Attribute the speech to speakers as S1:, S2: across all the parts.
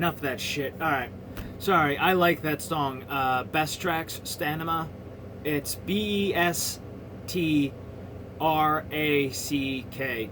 S1: enough of that shit. Alright. Sorry, I like that song. Best Tracks, Stanima. It's BESTRACK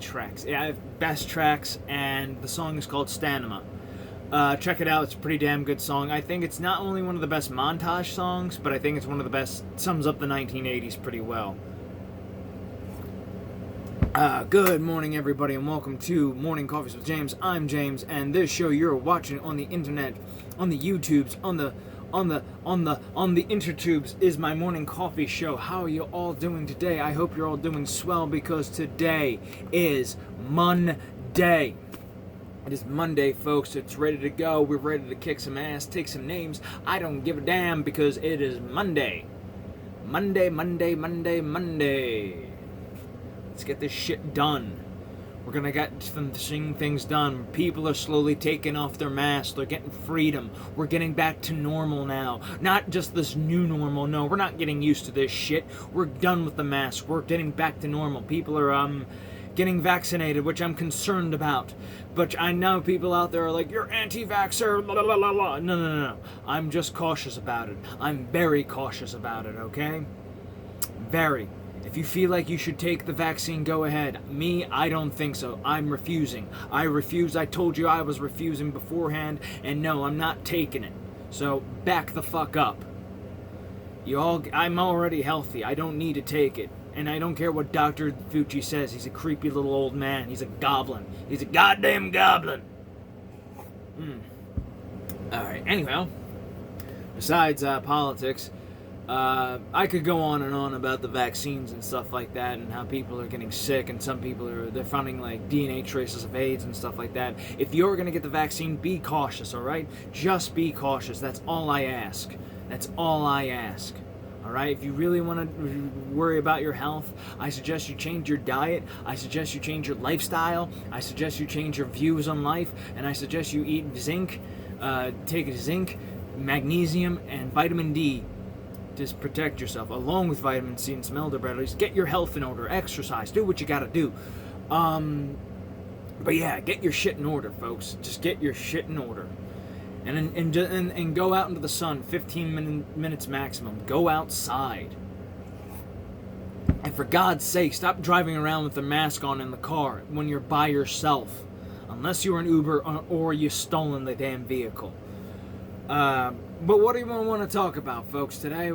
S1: Tracks. Yeah, I have Best Tracks, and the song is called Stanima. Check it out. It's a pretty damn good song. I think it's not only one of the best montage songs, but I think it's one of the best, sums up the 1980s pretty well. Good morning, everybody, and welcome to Morning Coffees with James. I'm James, and this show you're watching on the internet, on the YouTubes, on the intertubes is my morning coffee show. How are you all doing today? I hope you're all doing swell, because today is Monday. It is Monday, folks. It's ready to go. We're ready to kick some ass, take some names. I don't give a damn, because it is Monday. Monday. Let's get this shit done. We're gonna get some things done. People are slowly taking off their masks. They're getting freedom. We're getting back to normal now. Not just this new normal. No, we're not getting used to this shit. We're done with the mask. We're getting back to normal. People are getting vaccinated, which I'm concerned about. But I know people out there are like, you're anti-vaxxer, blah, blah, blah, blah. No. I'm just cautious about it. I'm very cautious about it, okay? Very. If you feel like you should take the vaccine, go ahead. Me, I don't think so. I'm refusing. I refuse. I told you I was refusing beforehand, and no, I'm not taking it. So back the fuck up. I'm already healthy. I don't need to take it. And I don't care what Dr. Fauci says. He's a creepy little old man. He's a goblin. He's a goddamn goblin. Alright, anyhow. Besides politics, I could go on and on about the vaccines and stuff like that, and how people are getting sick, and some people they're finding like DNA traces of AIDS and stuff like that. If you're gonna get the vaccine, be cautious, alright? Just be cautious. That's all I ask. That's all I ask. Alright, if you really want to worry about your health, I suggest you change your diet, I suggest you change your lifestyle, I suggest you change your views on life, and I suggest you eat zinc, take zinc, magnesium, and vitamin D to protect yourself, along with vitamin C and some elderberries. Get your health in order, exercise, do what you gotta do. But yeah, get your shit in order, folks. Just get your shit in order. And go out into the sun, 15 minutes maximum. Go outside. And for God's sake, stop driving around with the mask on in the car when you're by yourself. Unless you're an Uber or you've stolen the damn vehicle. But what do you want to talk about, folks, today?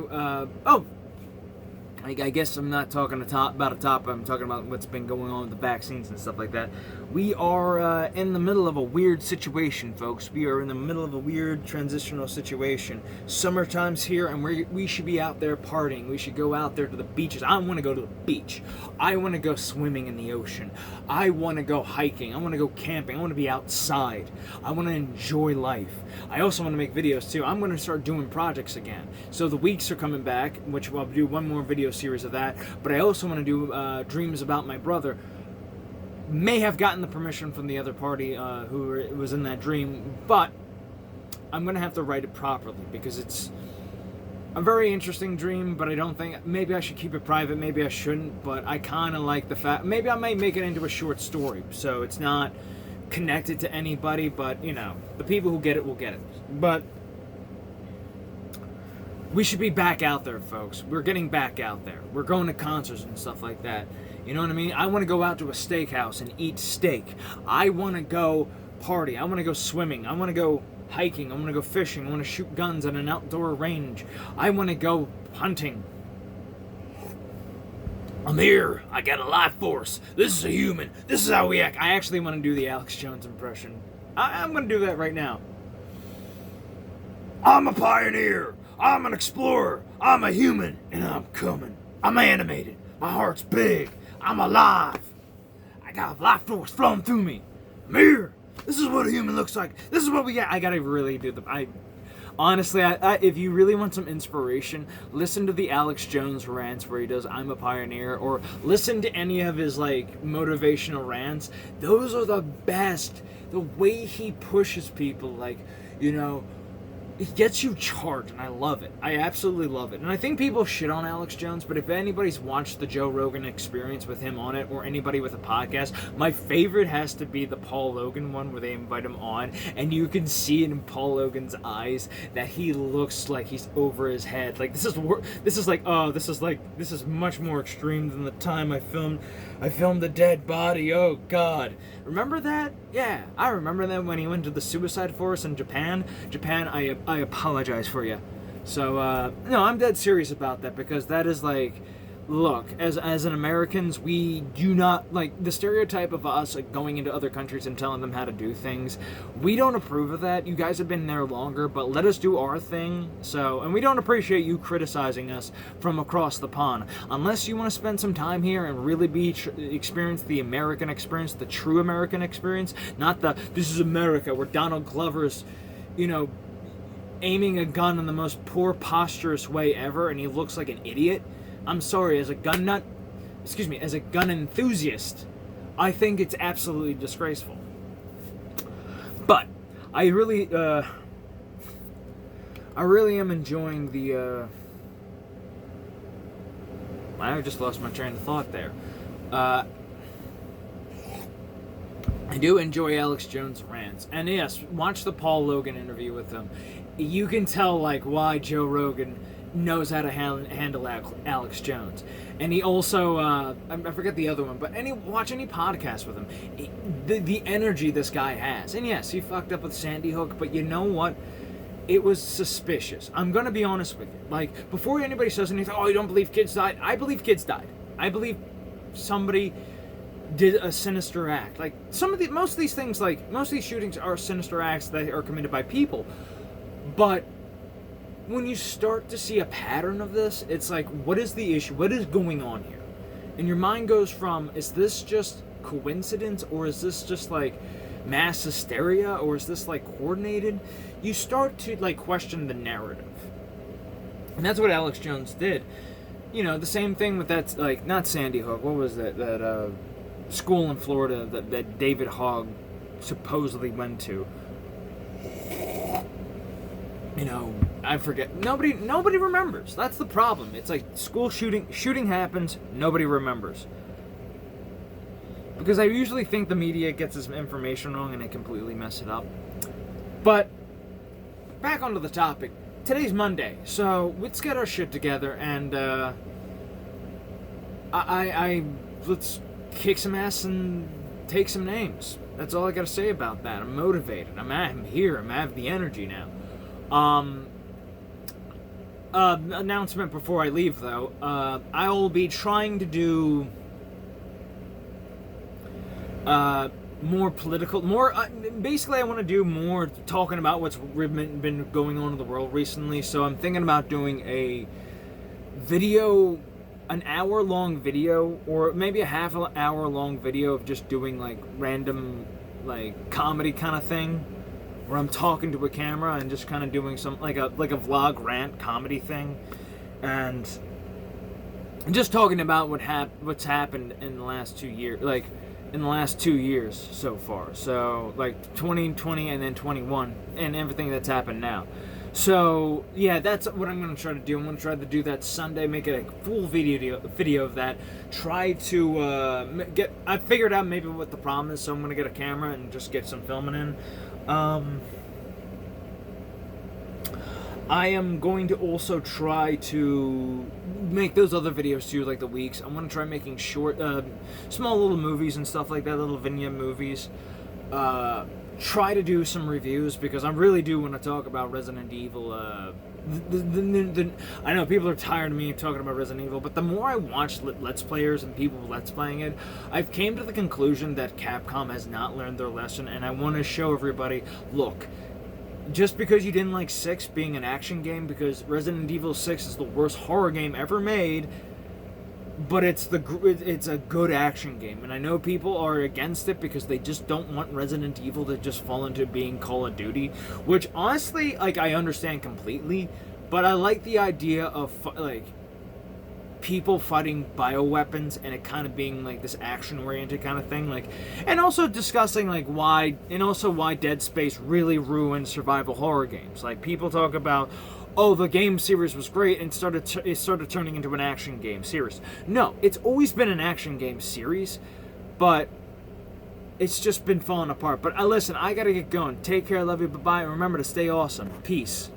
S1: I guess I'm not talking about a topic. I'm talking about what's been going on with the vaccines and stuff like that. We are in the middle of a weird situation, folks. We are in the middle of a weird transitional situation. Summertime's here, and we should be out there partying. We should go out there to the beaches. I want to go to the beach. I want to go swimming in the ocean. I want to go hiking. I want to go camping. I want to be outside. I want to enjoy life. I also want to make videos, too. I'm going to start doing projects again. So the weeks are coming back, which I'll do one more video series of that. But I also want to do dreams about my brother. May have gotten the permission from the other party who was in that dream, but I'm going to have to write it properly, because it's a very interesting dream, but I don't think, maybe I should keep it private, maybe I shouldn't, but I kind of like the fact, maybe I might make it into a short story, so it's not connected to anybody, but, you know, the people who get it will get it. But we should be back out there, folks. We're getting back out there. We're going to concerts and stuff like that. You know what I mean? I want to go out to a steakhouse and eat steak. I want to go party. I want to go swimming. I want to go hiking. I want to go fishing. I want to shoot guns at an outdoor range. I want to go hunting. I'm here. I got a life force. This is a human. This is how we act. I actually want to do the Alex Jones impression. I'm going to do that right now. I'm a pioneer. I'm an explorer. I'm a human. And I'm coming. I'm animated. My heart's big. I'm alive. I got life force flowing through me. I'm here. This is what a human looks like. This is what we got. I gotta really do honestly, if you really want some inspiration, listen to the Alex Jones rants where he does I'm a pioneer, or listen to any of his like motivational rants. Those are the best. The way he pushes people, like, you know, it gets you charged, and I love it. I absolutely love it. And I think people shit on Alex Jones, but if anybody's watched the Joe Rogan Experience with him on it, or anybody with a podcast, my favorite has to be the Paul Logan one where they invite him on, and you can see in Paul Logan's eyes that he looks like he's over his head. Like, this is much more extreme than the time I filmed a dead body. Oh God. Remember that? Yeah, I remember that when he went to the suicide forest in Japan. I apologize for you. So, no, I'm dead serious about that, because that is like, look, as an Americans, we do not, like, the stereotype of us like, going into other countries and telling them how to do things. We don't approve of that. You guys have been there longer, but let us do our thing. So, and we don't appreciate you criticizing us from across the pond. Unless you want to spend some time here and really experience the American experience, the true American experience, not this is America, where Donald Glover's, aiming a gun in the most poor posturous way ever, and he looks like an idiot. I'm sorry, as a gun enthusiast, I think it's absolutely disgraceful. But I really am enjoying the. I just lost my train of thought there. I do enjoy Alex Jones' rants, and yes, watch the Paul Logan interview with him. You can tell like why Joe Rogan knows how to handle Alex Jones. And he also I forget the other one, but watch any podcast with him, the energy this guy has. And yes, he fucked up with Sandy Hook, but you know what, it was suspicious. I'm gonna be honest with you, like, before anybody says anything, oh, you don't believe kids died, I believe kids died. I believe somebody did a sinister act. Like, most of these things, like, most of these shootings are sinister acts that are committed by people. But when you start to see a pattern of this, it's like, what is the issue? What is going on here? And your mind goes from, is this just coincidence, or is this just like mass hysteria, or is this like coordinated? You start to like question the narrative. And that's what Alex Jones did. The same thing with that, like, not Sandy Hook, what was that school in Florida that David Hogg supposedly went to. I forget. Nobody remembers. That's the problem. It's like school shooting happens, nobody remembers. Because I usually think the media gets this information wrong and they completely mess it up. But back onto the topic. Today's Monday, so let's get our shit together and let's kick some ass and take some names. That's all I gotta say about that. I'm motivated. I'm here. I have the energy now. Announcement before I leave, though. I will be trying to do more political, basically I want to do more talking about what's been going on in the world recently. So I'm thinking about doing a video, an hour-long video, or maybe a half-hour-long video of just doing like random, like, comedy kind of thing, where I'm talking to a camera and just kind of doing some like a vlog rant comedy thing, and just talking about what's happened in the last 2 years, like in the last 2 years so far. So like 2020 and then 21 and everything that's happened now. So yeah, that's what I'm gonna try to do. I'm gonna try to do that Sunday, make it a full video of that. Try to I figured out maybe what the problem is, so I'm gonna get a camera and just get some filming in. I am going to also try to make those other videos too, like the weeks. I'm going to try making short, small little movies and stuff like that, little vignette movies. Try to do some reviews, because I really do want to talk about Resident Evil. I know people are tired of me talking about Resident Evil, but the more I watch Let's Players and people Let's Playing it, I've came to the conclusion that Capcom has not learned their lesson, and I want to show everybody, look, just because you didn't like 6 being an action game, because Resident Evil 6 is the worst horror game ever made, but it's a good action game. And I know people are against it because they just don't want Resident Evil to just fall into being Call of Duty, which honestly, like, I understand completely, but I like the idea of, like, people fighting bioweapons and it kind of being like this action-oriented kind of thing, like, and also discussing like why Dead Space really ruined survival horror games. Like, people talk about, oh, the game series was great and it started turning into an action game series. No, it's always been an action game series, but it's just been falling apart. But listen, I gotta get going. Take care, love you, bye-bye, and remember to stay awesome. Peace.